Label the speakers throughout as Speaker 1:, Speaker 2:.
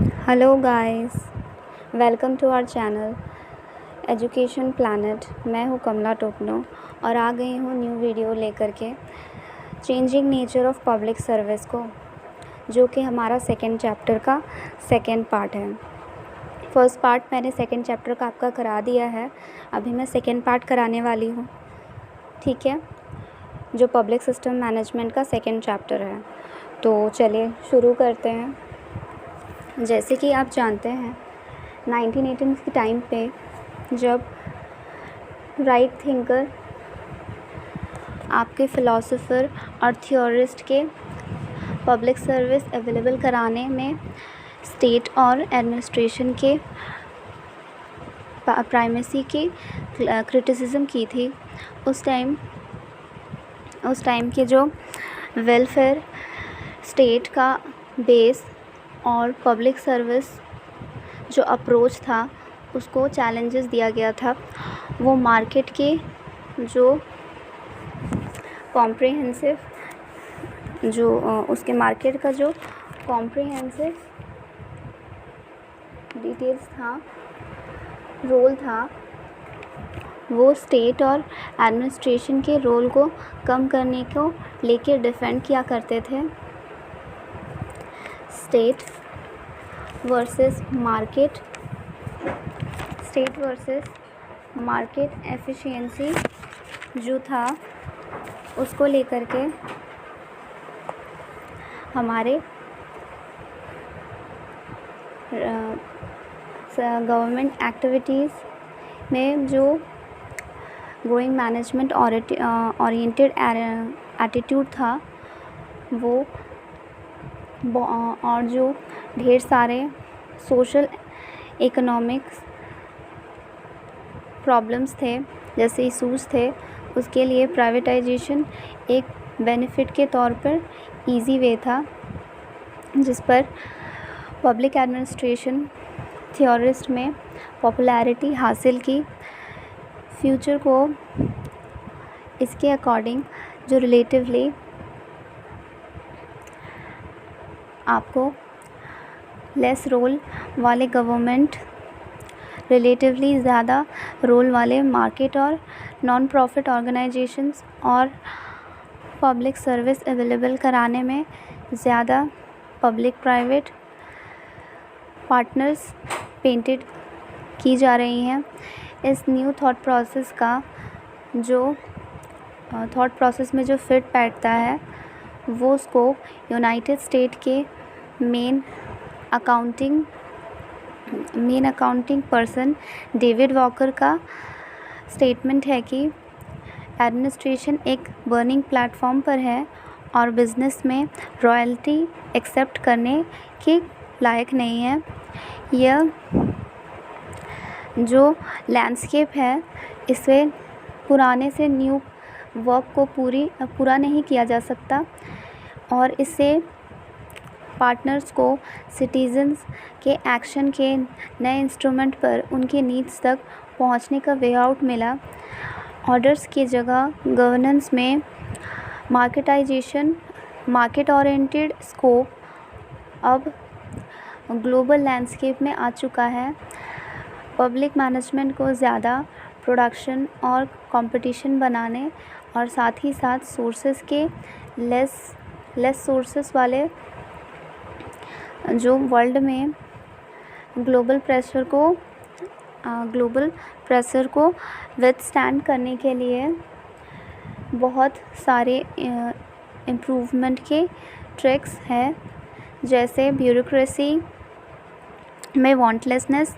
Speaker 1: Hello guys, welcome to our channel education planet. मैं हूँ कमला टोपनो और आ गई हूँ न्यू वीडियो लेकर के changing nature of public service को, जो कि हमारा सेकंड चैप्टर का सेकंड पार्ट है। फर्स्ट पार्ट मैंने सेकंड चैप्टर का आपका करा दिया है, अभी मैं सेकंड पार्ट कराने वाली हूँ, ठीक है, जो पब्लिक सिस्टम मैनेजमेंट का सेकंड चैप्टर है। तो चलिए शुरू करते हैं। जैसे कि आप जानते हैं 1918 के टाइम पे जब राइट थिंकर आपके फ़िलासफ़र और थियोरिस्ट के पब्लिक सर्विस अवेलेबल कराने में स्टेट और एडमिनिस्ट्रेशन के प्राइमेसी की क्रिटिसिज्म की थी, उस टाइम के जो वेलफेयर स्टेट का बेस और पब्लिक सर्विस जो अप्रोच था उसको चैलेंजेस दिया गया था। वो मार्केट के जो कॉम्प्रिहेंसिव उसके मार्केट का जो कॉम्प्रिहेंसिव डिटेल्स था, रोल था, वो स्टेट और एडमिनिस्ट्रेशन के रोल को कम करने को लेकर डिफेंड किया करते थे। स्टेट वर्सेस मार्केट एफिशिएंसी जो था उसको लेकर के हमारे गवर्नमेंट एक्टिविटीज़ में जो ग्रोइंग मैनेजमेंट ओरिएंटेड एटीट्यूड था वो और जो ढेर सारे सोशल इकोनॉमिक्स प्रॉब्लम्स थे, जैसे इशूज़ थे, उसके लिए प्राइवेटाइजेशन एक बेनिफिट के तौर पर इजी वे था, जिस पर पब्लिक एडमिनिस्ट्रेशन थियोरिस्ट में पॉपुलैरिटी हासिल की। फ्यूचर को इसके अकॉर्डिंग जो रिलेटिवली आपको लेस रोल वाले गवर्नमेंट, रिलेटिवली ज़्यादा रोल वाले मार्केट और नॉन प्रॉफिट ऑर्गेनाइजेशंस और पब्लिक सर्विस अवेलेबल कराने में ज़्यादा पब्लिक प्राइवेट पार्टनर्स पेंटेड की जा रही हैं। इस न्यू थॉट प्रोसेस में जो फिट बैठता है वो उसको यूनाइटेड स्टेट के main accounting person David walker का स्टेटमेंट है कि एडमिनिस्ट्रेशन एक बर्निंग प्लेटफॉर्म पर है और बिज़नेस में रॉयल्टी एक्सेप्ट करने के लायक नहीं है। यह जो लैंडस्केप है इसे पुराने से न्यू वर्क को पूरा नहीं किया जा सकता और इससे पार्टनर्स को सिटीजन्स के एक्शन के नए इंस्ट्रूमेंट पर उनके नीड्स तक पहुंचने का वे आउट मिला। ऑर्डर्स की जगह गवर्नेंस में मार्केट ओरिएंटेड स्कोप अब ग्लोबल लैंडस्केप में आ चुका है। पब्लिक मैनेजमेंट को ज़्यादा प्रोडक्शन और कंपटीशन बनाने और साथ ही साथ सोर्सेस के लेस सोर्सेस वाले जो वर्ल्ड में ग्लोबल प्रेशर को विथस्टैंड करने के लिए बहुत सारे इम्प्रूवमेंट के ट्रिक्स हैं, जैसे ब्यूरोक्रेसी में वांटलेसनेस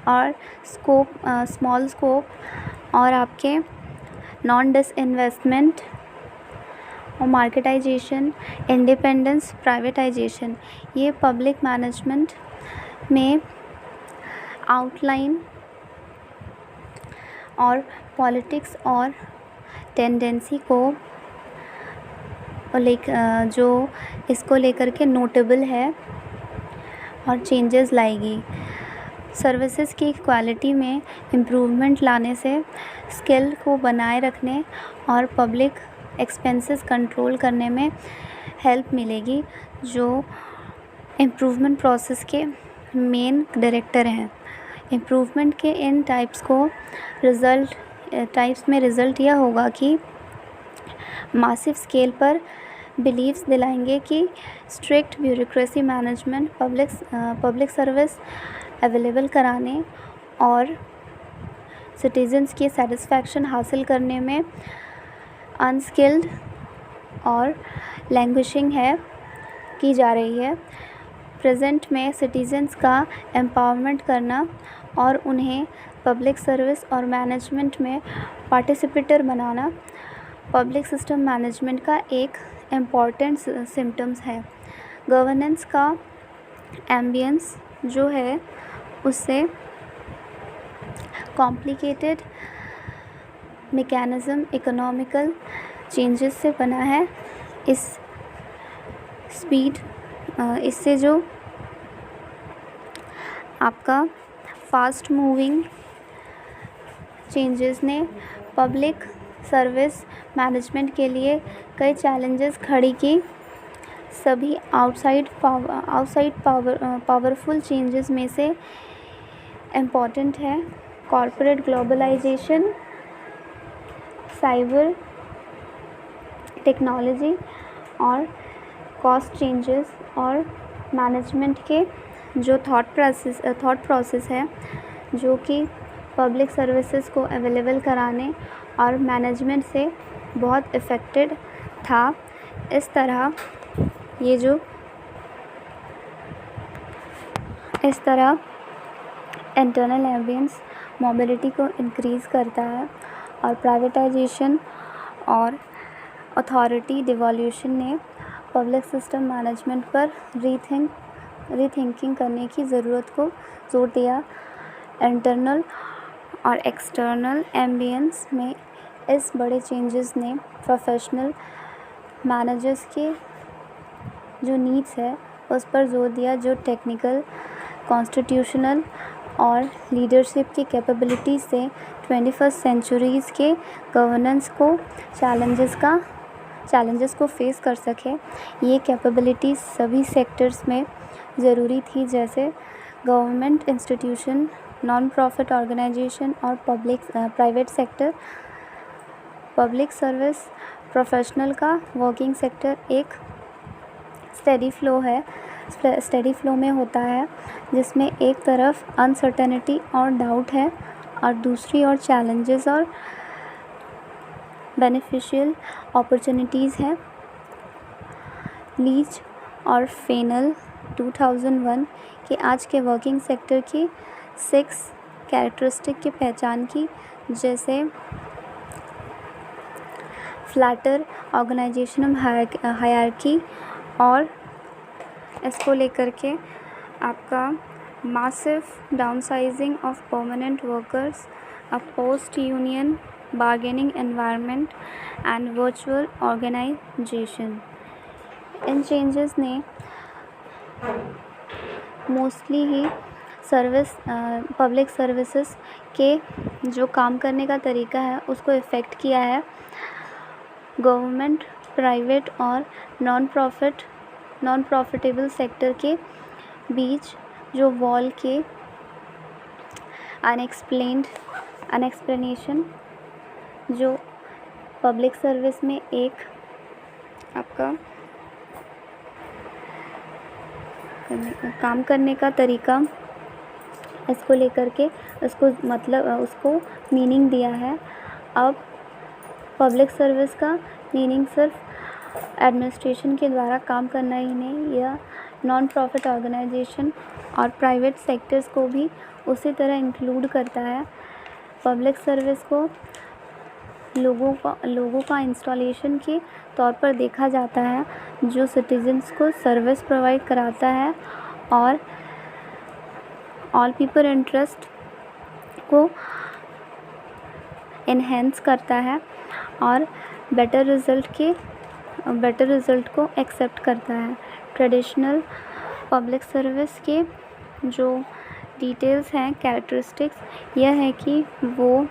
Speaker 1: और स्मॉल स्कोप और आपके नॉन डिसइन्वेस्टमेंट और मार्केटाइजेशन, इंडिपेंडेंस, प्राइवेटाइजेशन, ये पब्लिक मैनेजमेंट में आउटलाइन और पॉलिटिक्स और टेंडेंसी को जो इसको लेकर के नोटेबल है और चेंजेस लाएगी। सर्विसेज की क्वालिटी में इम्प्रूवमेंट लाने से स्किल को बनाए रखने और पब्लिक एक्सपेंसेस कंट्रोल करने में हेल्प मिलेगी, जो इम्प्रूवमेंट प्रोसेस के मेन डायरेक्टर हैं। इम्प्रूवमेंट के इन टाइप्स में रिज़ल्ट यह होगा कि मासिव स्केल पर बिलीव्स दिलाएंगे कि strict bureaucracy management, public service available कराने और सिटीजन्स की सेटिस्फैक्शन हासिल करने में अनस्किल्ड और लैंग्विशिंग की जा रही है। प्रेजेंट में सिटीजन्स का एम्पावरमेंट करना और उन्हें पब्लिक सर्विस और मैनेजमेंट में पार्टिसिपेटर बनाना पब्लिक सिस्टम मैनेजमेंट का एक इम्पॉर्टेंट सिम्टम्स है। गवर्नेंस का एम्बियंस जो है उससे कॉम्प्लिकेटेड मैकेनिज़्म इकोनॉमिकल चेंजेस से बना है। इससे जो आपका फास्ट मूविंग चेंजेस ने पब्लिक सर्विस मैनेजमेंट के लिए कई चैलेंजेस खड़ी की। सभी आउटसाइड पावरफुल चेंजेस में से इम्पॉर्टेंट है कॉरपोरेट ग्लोबलाइजेशन, साइबर टेक्नोलॉजी और कॉस्ट चेंजेस और मैनेजमेंट के जो थॉट प्रोसेस है जो कि पब्लिक सर्विसेज को अवेलेबल कराने और मैनेजमेंट से बहुत इफ़ेक्टेड था। इस तरह इंटरनल एम्बियंस मोबिलिटी को इंक्रीज़ करता है और प्राइवेटाइजेशन और अथॉरिटी डिवॉल्यूशन ने पब्लिक सिस्टम मैनेजमेंट पर रीथिंकिंग करने की ज़रूरत को जोर दिया। इंटरनल और एक्सटर्नल एम्बियंस में इस बड़े चेंजेस ने प्रोफेशनल मैनेजर्स के जो नीड्स है उस पर जोर दिया, जो टेक्निकल, कॉन्स्टिट्यूशनल और लीडरशिप की कैपेबिलिटी से 21st सेंचुरीज़ के गवर्नेंस को चैलेंजेस को फेस कर सके। ये कैपेबिलिटी सभी सेक्टर्स में ज़रूरी थी, जैसे government institution, non profit organisation और private sector. Public service professional का वर्किंग सेक्टर एक स्टडी फ्लो में होता है, जिसमें एक तरफ अनसर्टेनिटी और डाउट है और दूसरी ओर चैलेंजेस और बेनिफिशियल अपॉर्चुनिटीज़ हैं। लीच और फेनल 2001 के आज के वर्किंग सेक्टर की 6 कैरेक्टरिस्टिक की पहचान की, जैसे फ्लैटर ऑर्गेनाइजेशनल हायरार्की और इसको लेकर के आपका massive downsizing of permanent workers, a post union bargaining environment and virtual organisation. इन चेंजेस ने मोस्टली ही पब्लिक सर्विसेज के जो काम करने का तरीका है उसको इफ़ेक्ट किया है। गवर्नमेंट, प्राइवेट और नॉन प्रॉफिटेबल सेक्टर के बीच जो वॉल के अनएक्सप्लेनेशन जो पब्लिक सर्विस में एक आपका काम करने का तरीका, इसको लेकर के उसको मीनिंग दिया है। अब पब्लिक सर्विस का मीनिंग सिर्फ एडमिनिस्ट्रेशन के द्वारा काम करना ही नहीं, यह नॉन प्रॉफिट ऑर्गेनाइजेशन और प्राइवेट सेक्टर्स को भी उसी तरह इंक्लूड करता है। पब्लिक सर्विस को लोगों का इंस्टॉलेशन के तौर पर देखा जाता है, जो सिटीजन्स को सर्विस प्रोवाइड कराता है और ऑल पीपल इंटरेस्ट को इन्हेंस करता है और बेटर रिज़ल्ट को एक्सेप्ट करता है। ट्रेडिशनल पब्लिक सर्विस के जो डिटेल्स हैं, कैरेक्टरिस्टिक्स, यह है कि वो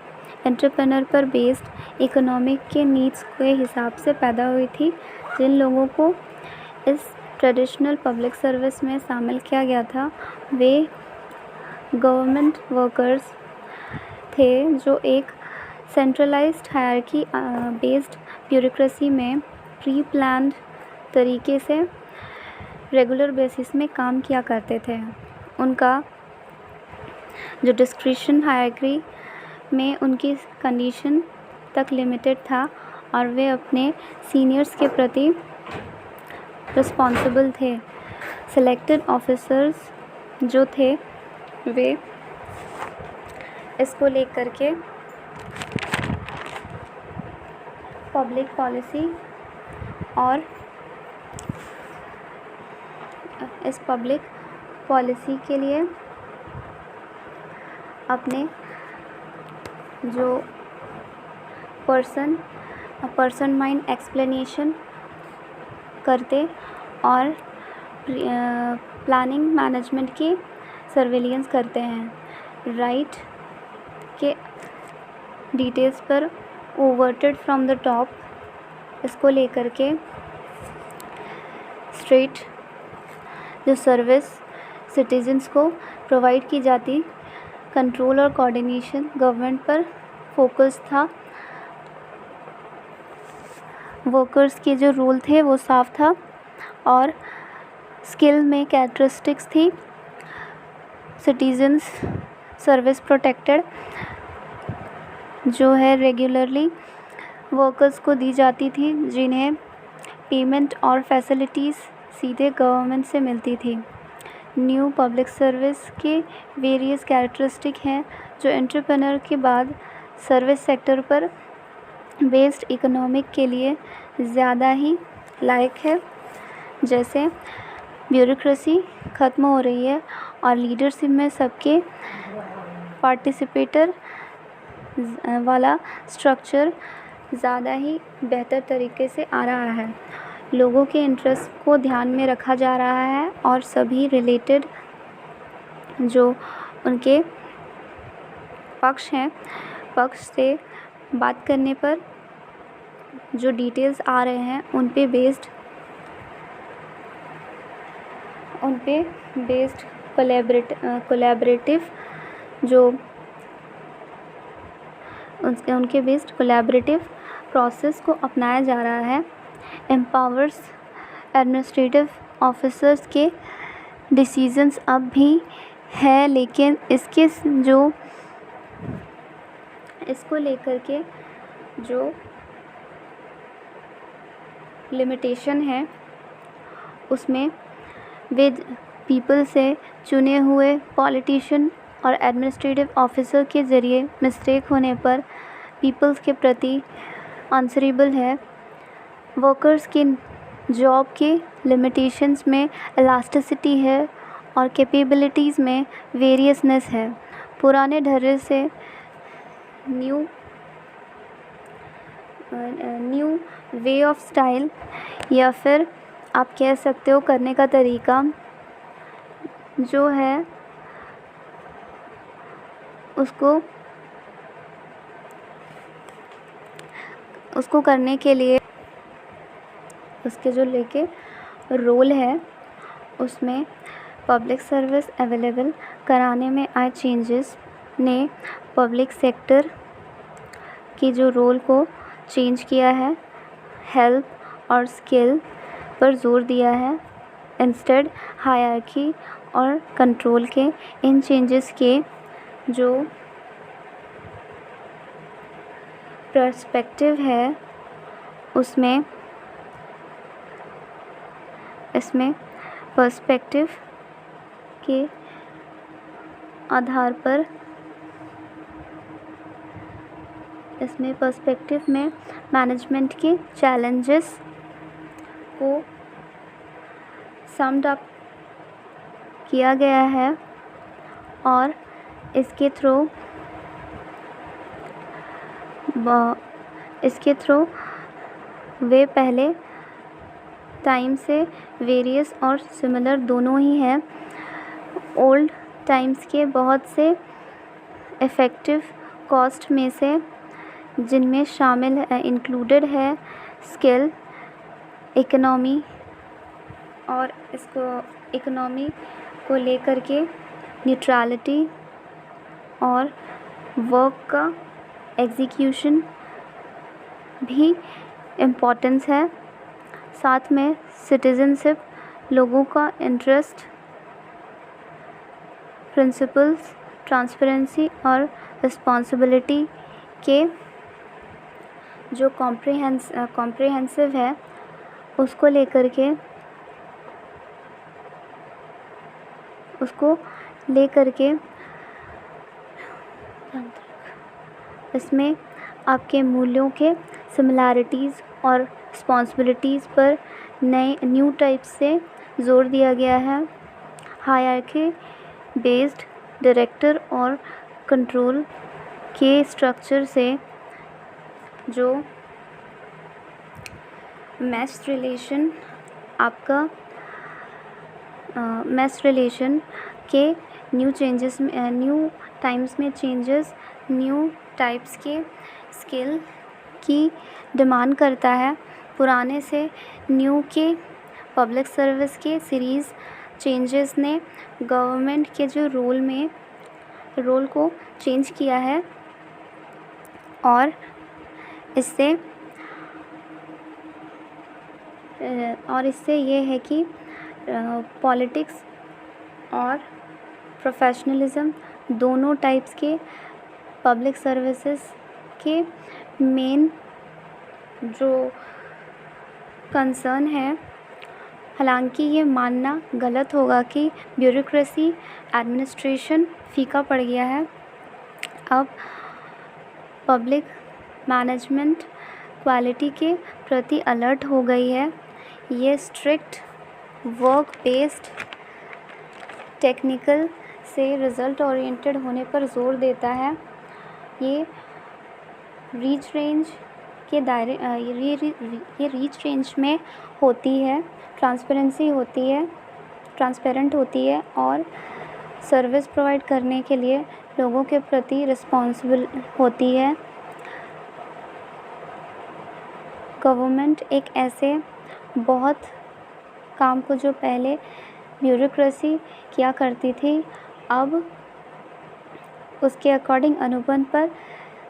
Speaker 1: एंटरप्रेन्योर पर बेस्ड इकोनॉमिक के नीड्स के हिसाब से पैदा हुई थी। जिन लोगों को इस ट्रेडिशनल पब्लिक सर्विस में शामिल किया गया था वे गवर्नमेंट वर्कर्स थे जो एक सेंट्रलाइज्ड हायरार्की बेस्ड ब्यूरोक्रेसी में प्री प्लान्ड तरीके से रेगुलर बेसिस में काम किया करते थे। उनका जो डिस्क्रिशन हायरार्की में उनकी कंडीशन तक लिमिटेड था और वे अपने सीनियर्स के प्रति रिस्पॉन्सिबल थे। सिलेक्टेड ऑफिसर्स जो थे वे इसको लेकर के पब्लिक पॉलिसी और इस पब्लिक पॉलिसी के लिए अपने जो पर्सन माइंड एक्सप्लेनेशन करते और प्लानिंग मैनेजमेंट की सर्वेलियंस करते हैं। राइट के डिटेल्स पर ओवर्टेड फ्रॉम द टॉप इसको लेकर के स्ट्रेट जो सर्विस सिटीजन्स को प्रोवाइड की जाती कंट्रोल और कोऑर्डिनेशन गवर्नमेंट पर फोकस था। वर्कर्स के जो रोल थे वो साफ था और स्किल में कैरेक्टरिस्टिक्स थी। सिटीजन्स सर्विस प्रोटेक्टेड जो है रेगुलरली वर्कर्स को दी जाती थी जिन्हें पेमेंट और फैसिलिटीज़ सीधे गवर्नमेंट से मिलती थी। न्यू पब्लिक सर्विस के वेरियस कैरेक्टरिस्टिक हैं जो एंटरप्रेन्योर के बाद सर्विस सेक्टर पर बेस्ड इकोनॉमिक के लिए ज़्यादा ही लायक है। जैसे ब्यूरोक्रेसी ख़त्म हो रही है और लीडरशिप में सबके पार्टिसिपेटर वाला स्ट्रक्चर ज़्यादा ही बेहतर तरीके से आ रहा है। लोगों के इंटरेस्ट को ध्यान में रखा जा रहा है और सभी रिलेटेड जो उनके पक्ष हैं पक्ष से बात करने पर जो डिटेल्स आ रहे हैं उन पे बेस्ड कोलैबोरेटिव जो उनके बेस्ड कोलैबोरेटिव प्रोसेस को अपनाया जा रहा है। एम्पावर्स एडमिनिस्ट्रेटिव ऑफिसर्स के डिसीजंस अब भी है लेकिन इसको लेकर के जो लिमिटेशन है उसमें वे पीपल से चुने हुए पॉलिटिशियन और एडमिनिस्ट्रेटिव ऑफिसर के ज़रिए मिस्टेक होने पर पीपल्स के प्रति आंसरेबल है। वर्कर्स की जॉब के लिमिटेशंस में इलास्टिसिटी है और कैपेबिलिटीज़ में वेरियसनेस है। पुराने ढर्रे से न्यू वे ऑफ स्टाइल या फिर आप कह सकते हो करने का तरीका जो है उसको करने के लिए उसके जो लेके रोल है उसमें पब्लिक सर्विस अवेलेबल कराने में आए चेंजेस ने पब्लिक सेक्टर की जो रोल को चेंज किया है। हेल्प और स्किल पर जोर दिया है इंस्टेड हायरार्की और कंट्रोल के। इन चेंजेस के जो पर्सपेक्टिव है इसमें पर्सपेक्टिव के आधार पर इसमें पर्सपेक्टिव में मैनेजमेंट के चैलेंजेस को समड अप किया गया है और इसके थ्रू वे पहले टाइम से वेरियस और सिमिलर दोनों ही हैं। ओल्ड टाइम्स के बहुत से इफ़ेक्टिव कॉस्ट में से जिनमें शामिल इंक्लूडेड है स्किल इकोनॉमी और इसको इकोनॉमी को लेकर के न्यूट्रलिटी और वर्क का एग्जीक्यूशन भी इम्पोर्टेंस है। साथ में सिटीज़नशिप, लोगों का इंटरेस्ट, प्रिंसिपल्स, ट्रांसपेरेंसी और रिस्पॉन्सिबिलिटी के जो कॉम्प्रिहेंसिव है उसको लेकर के इसमें आपके मूल्यों के सिमिलैरिटीज़ और रिस्पॉन्सिबिलिटीज़ पर न्यू टाइप से जोर दिया गया है। हायरार्की बेस्ड डायरेक्टर और कंट्रोल के स्ट्रक्चर से जो मैच रिलेशन के न्यू टाइम्स में चेंजेस न्यू टाइप्स के स्किल की डिमांड करता है। पुराने से न्यू के पब्लिक सर्विस के सीरीज़ चेंजेस ने गवर्नमेंट के जो रोल को चेंज किया है और इससे ये है कि पॉलिटिक्स और प्रोफेशनलिज़म दोनों टाइप्स के पब्लिक सर्विसेज के मेन जो कंसर्न है। हालांकि ये मानना गलत होगा कि ब्यूरोक्रेसी एडमिनिस्ट्रेशन फीका पड़ गया है। अब पब्लिक मैनेजमेंट क्वालिटी के प्रति अलर्ट हो गई है। ये स्ट्रिक्ट वर्क बेस्ड टेक्निकल से रिज़ल्ट ओरिएंटेड होने पर जोर देता है। ये रीच रेंज में होती है, ट्रांसपेरेंट होती है और सर्विस प्रोवाइड करने के लिए लोगों के प्रति रिस्पॉन्सिबल होती है। गवर्नमेंट एक ऐसे बहुत काम को जो पहले ब्यूरोक्रेसी किया करती थी, अब उसके अकॉर्डिंग अनुबंध पर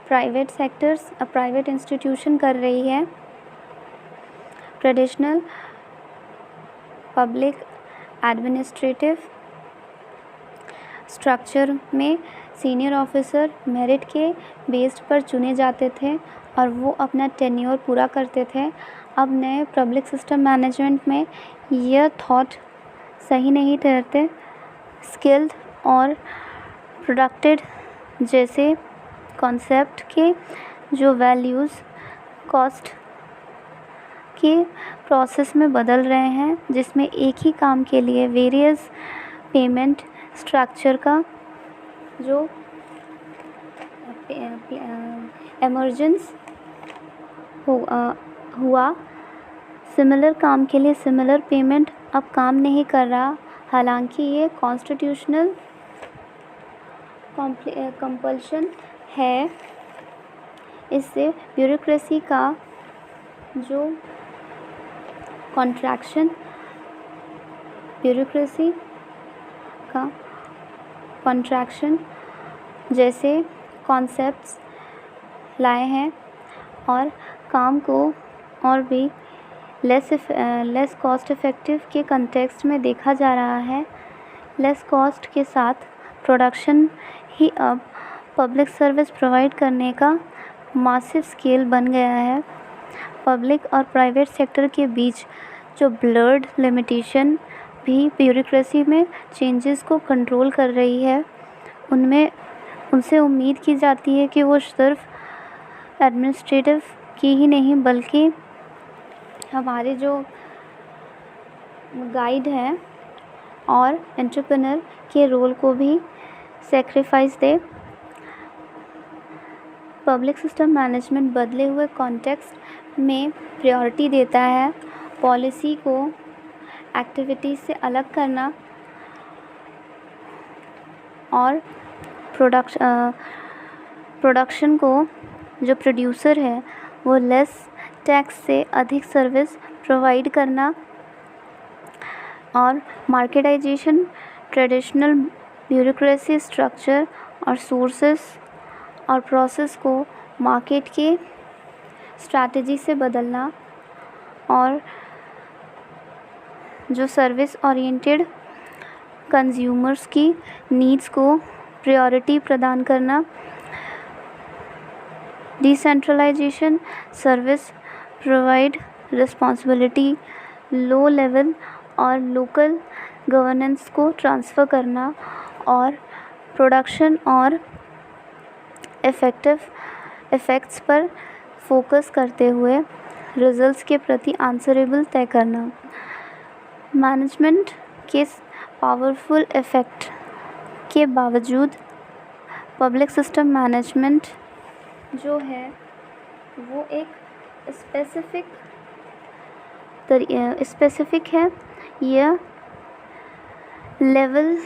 Speaker 1: प्राइवेट इंस्टीट्यूशन कर रही है। ट्रेडिशनल पब्लिक एडमिनिस्ट्रेटिव स्ट्रक्चर में सीनियर ऑफिसर मेरिट के बेस्ड पर चुने जाते थे और वो अपना टेन्योर पूरा करते थे। अब नए पब्लिक सिस्टम मैनेजमेंट में यह थॉट सही नहीं ठहरते। स्किल्ड और प्रोडक्टेड जैसे कॉन्सेप्ट के जो वैल्यूज़ कॉस्ट के प्रोसेस में बदल रहे हैं, जिसमें एक ही काम के लिए वेरियस पेमेंट स्ट्रक्चर का जो एमर्जेंस हुआ। सिमिलर काम के लिए सिमिलर पेमेंट अब काम नहीं कर रहा। हालांकि ये कॉन्स्टिट्यूशनल कंपल्शन है। इससे ब्यूरोक्रेसी का जो कॉन्ट्रैक्शन जैसे कॉन्सेप्ट्स लाए हैं और काम को और भी लेस कॉस्ट इफ़ेक्टिव के कंटेक्स्ट में देखा जा रहा है। लेस कॉस्ट के साथ प्रोडक्शन ही अब पब्लिक सर्विस प्रोवाइड करने का मासिव स्केल बन गया है। पब्लिक और प्राइवेट सेक्टर के बीच जो ब्लर्ड लिमिटेशन भी ब्यूरोक्रेसी में चेंजेस को कंट्रोल कर रही है। उनसे उम्मीद की जाती है कि वो सिर्फ एडमिनिस्ट्रेटिव की ही नहीं बल्कि हमारे जो गाइड हैं और एंटरप्रेन्योर के रोल को भी सैक्रिफाइस दे। पब्लिक सिस्टम मैनेजमेंट बदले हुए कॉन्टेक्स्ट में प्रायोरिटी देता है। पॉलिसी को एक्टिविटीज़ से अलग करना और प्रोडक्शन को जो प्रोड्यूसर है वो लेस टैक्स से अधिक सर्विस प्रोवाइड करना और मार्केटाइजेशन, ट्रेडिशनल ब्यूरोक्रेसी स्ट्रक्चर और सोर्सेस और प्रोसेस को मार्केट के स्ट्रैटेजी से बदलना, और जो सर्विस ओरिएंटेड कंज्यूमर्स की नीड्स को प्रायोरिटी प्रदान करना, decentralisation, service provide responsibility low level और लोकल गवर्नेंस को ट्रांसफ़र करना, और प्रोडक्शन और इफ़ेक्ट्स पर फोकस करते हुए रिजल्ट्स के प्रति आंसरेबल तय करना। मैनेजमेंट के पावरफुल इफ़ेक्ट के बावजूद पब्लिक सिस्टम मैनेजमेंट जो है वो एक स्पेसिफिक है। यह लेवल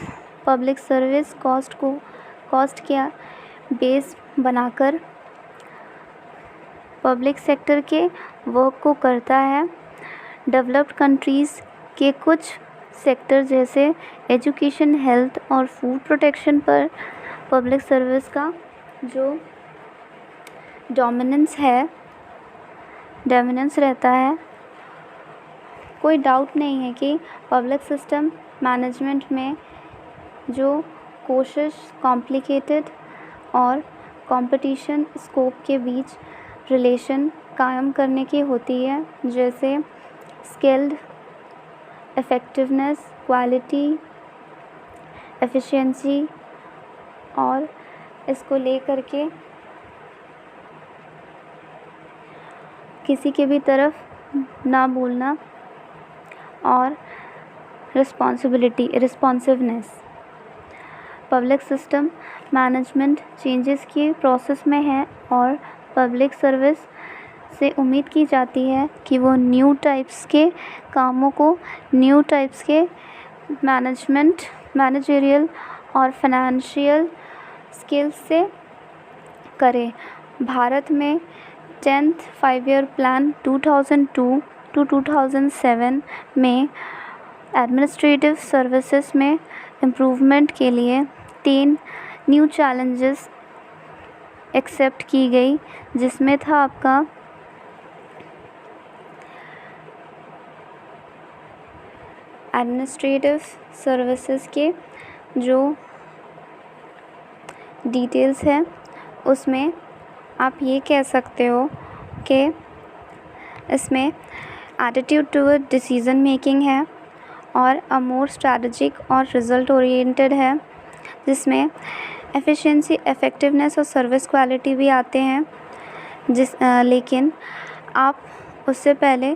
Speaker 1: पब्लिक सर्विस कॉस्ट का बेस बनाकर पब्लिक सेक्टर के वर्क को करता है। डेवलप्ड कंट्रीज़ के कुछ सेक्टर जैसे एजुकेशन, हेल्थ और फूड प्रोटेक्शन पर पब्लिक सर्विस का जो डोमिनेंस रहता है। कोई डाउट नहीं है कि पब्लिक सिस्टम मैनेजमेंट में जो कोशिश कॉम्प्लिकेटेड और कंपटीशन स्कोप के बीच रिलेशन कायम करने की होती है, जैसे स्किल्ड, इफ़ेक्टिवनेस, क्वालिटी, एफिशिएंसी, और इसको लेकर के किसी के भी तरफ ना बोलना, और responsiveness. Public system management changes की प्रोसेस में है और पब्लिक सर्विस से उम्मीद की जाती है कि वो न्यू टाइप्स के कामों को न्यू टाइप्स के मैनेजरियल और फाइनेंशियल स्किल्स से करे। भारत में 10th 5-year प्लान 2002 to 2007 में एडमिनिस्ट्रेटिव सर्विसेज में इम्प्रूवमेंट के लिए 10 न्यू चैलेंजेस एक्सेप्ट की गई, जिसमें था आपका एडमिनिस्ट्रेटिव सर्विसेज के जो डिटेल्स हैं उसमें आप ये कह सकते हो कि इसमें एटीट्यूड टुवर्ड डिसीज़न मेकिंग है और अ मोर स्ट्रैटेजिक और रिज़ल्ट ओरिएंटेड है, जिसमें एफिशिएंसी, इफ़ेक्टिवनेस और सर्विस क्वालिटी भी आते हैं। लेकिन आप उससे पहले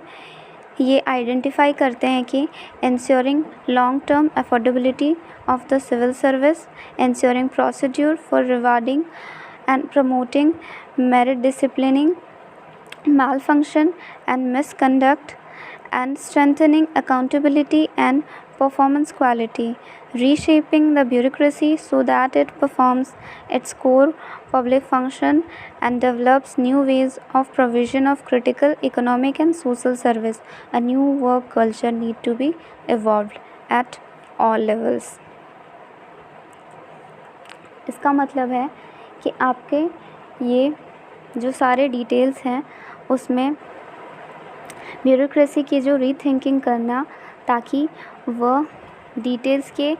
Speaker 1: ये आइडेंटिफाई करते हैं कि ensuring long term affordability of the civil service, ensuring procedure for rewarding and promoting merit disciplining, malfunction and misconduct, and strengthening accountability and performance quality, reshaping the bureaucracy so that it performs its core public function and develops new ways of provision of critical economic and social service. A new work culture need to be evolved at all levels. इसका मतलब है कि आपके ये जो सारे details हैं उसमें ब्यूरोक्रेसी की जो रीथिंकिंग करना, ताकि वह डिटेल्स के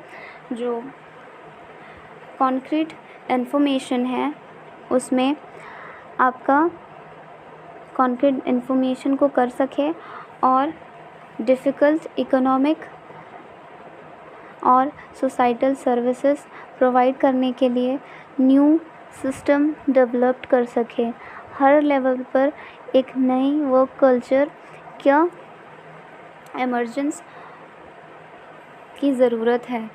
Speaker 1: जो कॉन्क्रीट इन्फॉर्मेशन है उसमें आपका कॉन्क्रीट इन्फॉर्मेशन को कर सके और डिफ़िकल्ट इकोनॉमिक और सोसाइटल सर्विसेज प्रोवाइड करने के लिए न्यू सिस्टम डेवलप कर सके। हर लेवल पर एक नई वर्क कल्चर क्या एमर्जेंस की ज़रूरत है।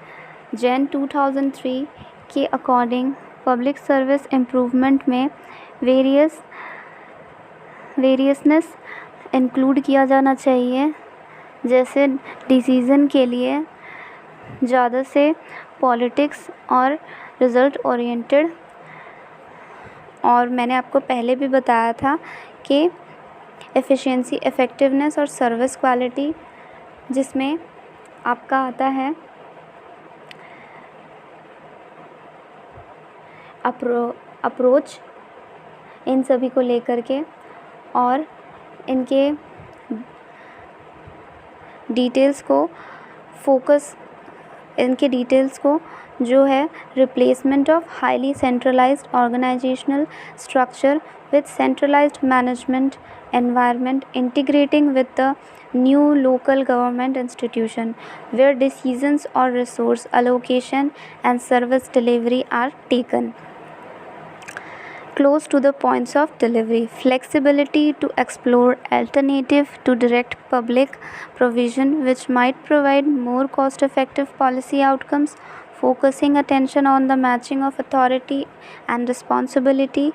Speaker 1: जैन 2003 के अकॉर्डिंग पब्लिक सर्विस इम्प्रूवमेंट में वेरियसनेस इंक्लूड किया जाना चाहिए, जैसे डिसीज़न के लिए ज़्यादा से पॉलिटिक्स और रिज़ल्ट ओरिएंटेड। और मैंने आपको पहले भी बताया था कि एफिशिएंसी, इफ़ेक्टिवनेस और सर्विस क्वालिटी, जिसमें आपका आता है अप्रोच इन सभी को लेकर के, और इनके डिटेल्स को जो है replacement of highly centralised organisational structure with centralised management environment, integrating with the new local government institution where decisions or resource allocation and service delivery are taken close to the points of delivery. Flexibility to explore alternative to direct public provision which might provide more cost effective policy outcomes, focusing attention on the matching of authority and responsibility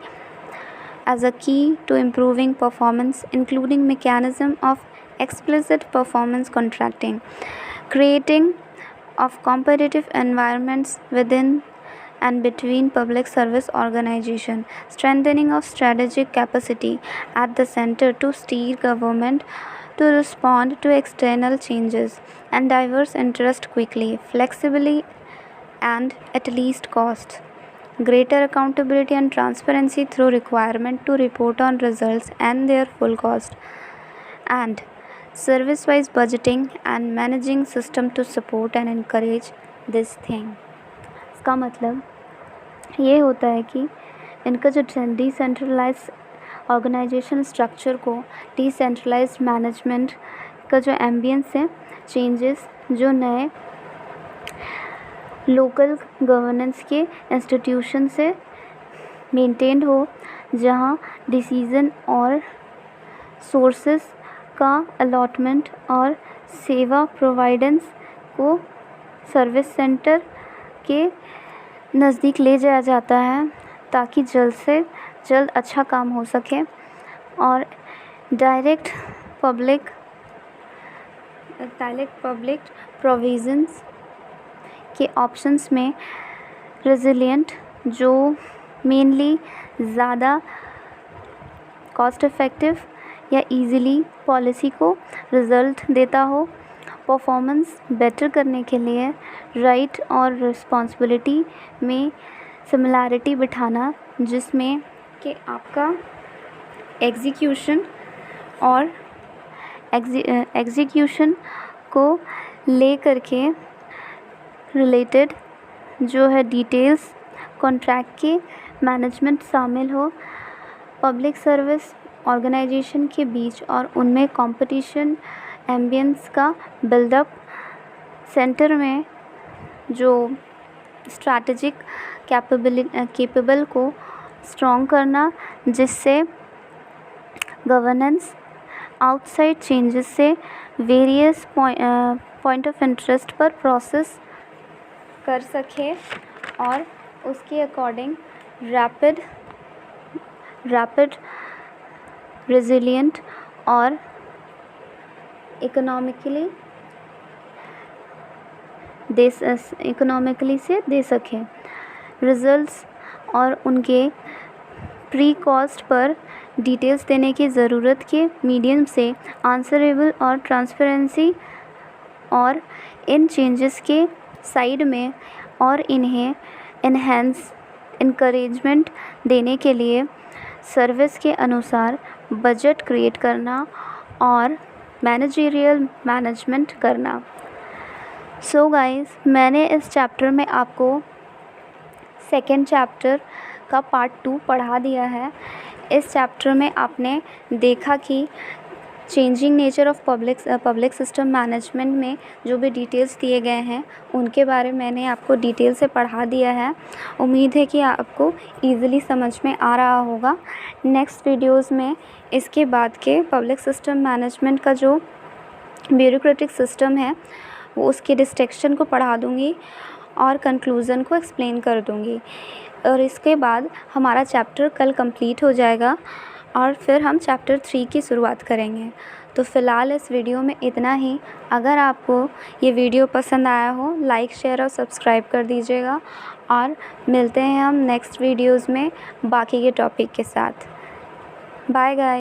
Speaker 1: as a key to improving performance, including mechanism of explicit performance contracting, creating of competitive environments within and between public service organization, strengthening of strategic capacity at the center to steer government to respond to external changes and diverse interest quickly, flexibly, and at least cost. Greater accountability and transparency through requirement to report on results and their full cost, and service-wise budgeting and managing system to support and encourage this thing. इसका मतलब ये होता है कि इनका जो decentralise organisation structure को decentralise management का जो एम्बियंस है, चेंजेस जो नए लोकल गवर्नेंस के इंस्टीट्यूशन से मेंटेन हो, जहां डिसीज़न और सोर्सेस का अलॉटमेंट और सेवा प्रोवाइडेंस को सर्विस सेंटर के नज़दीक ले जाया जाता है ताकि जल्द से जल्द अच्छा काम हो सके, और डायरेक्ट पब्लिक प्रोविज़न्स के ऑप्शंस में रेजिलिएंट जो मेनली ज़्यादा कॉस्ट इफ़ेक्टिव या इजीली पॉलिसी को रिज़ल्ट देता हो, परफॉर्मेंस बेटर करने के लिए राइट और रिस्पॉन्सिबिलिटी में सिमिलैरिटी बिठाना, जिसमें कि आपका एग्जीक्यूशन को ले करके रिलेटेड जो है डिटेल्स कॉन्ट्रैक्ट के मैनेजमेंट शामिल हो, पब्लिक सर्विस ऑर्गेनाइजेशन के बीच और उनमें कंपटीशन एम्बियंस का बिल्डअप, सेंटर में जो स्ट्रैटेजिक कैपेबल को स्ट्रॉन्ग करना, जिससे गवर्नेंस आउटसाइड चेंजेस से वेरियस पॉइंट ऑफ इंटरेस्ट पर प्रोसेस कर सके और उसके अकॉर्डिंग रैपिड रेजिलिएंट और इकोनॉमिकली से दे सके रिजल्ट्स, और उनके प्री कॉस्ट पर डिटेल्स देने की ज़रूरत के मीडियम से आंसरेबल और ट्रांसपेरेंसी, और इन चेंजेस के साइड में और इन्हें इन्हेंस इनकरेजमेंट देने के लिए सर्विस के अनुसार बजट क्रिएट करना और मैनेजरियल मैनेजमेंट करना। सो गाइस, मैंने इस चैप्टर में आपको सेकेंड चैप्टर का पार्ट 2 पढ़ा दिया है। इस चैप्टर में आपने देखा कि changing nature of public system management में जो भी डिटेल्स दिए गए हैं उनके बारे में मैंने आपको डिटेल से पढ़ा दिया है। उम्मीद है कि आपको ईज़िली समझ में आ रहा होगा। नेक्स्ट वीडियोस में इसके बाद के पब्लिक सिस्टम मैनेजमेंट का जो ब्यूरोक्रेटिक सिस्टम है वो उसके डिस्ट्रक्शन को पढ़ा दूँगी और कंक्लूज़न को एक्सप्लेन कर दूँगी, और इसके बाद हमारा चैप्टर कल कंप्लीट हो जाएगा और फिर हम चैप्टर 3 की शुरुआत करेंगे। तो फ़िलहाल इस वीडियो में इतना ही। अगर आपको ये वीडियो पसंद आया हो, लाइक शेयर और सब्सक्राइब कर दीजिएगा, और मिलते हैं हम नेक्स्ट वीडियोज़ में बाकी के टॉपिक के साथ। Bye guys.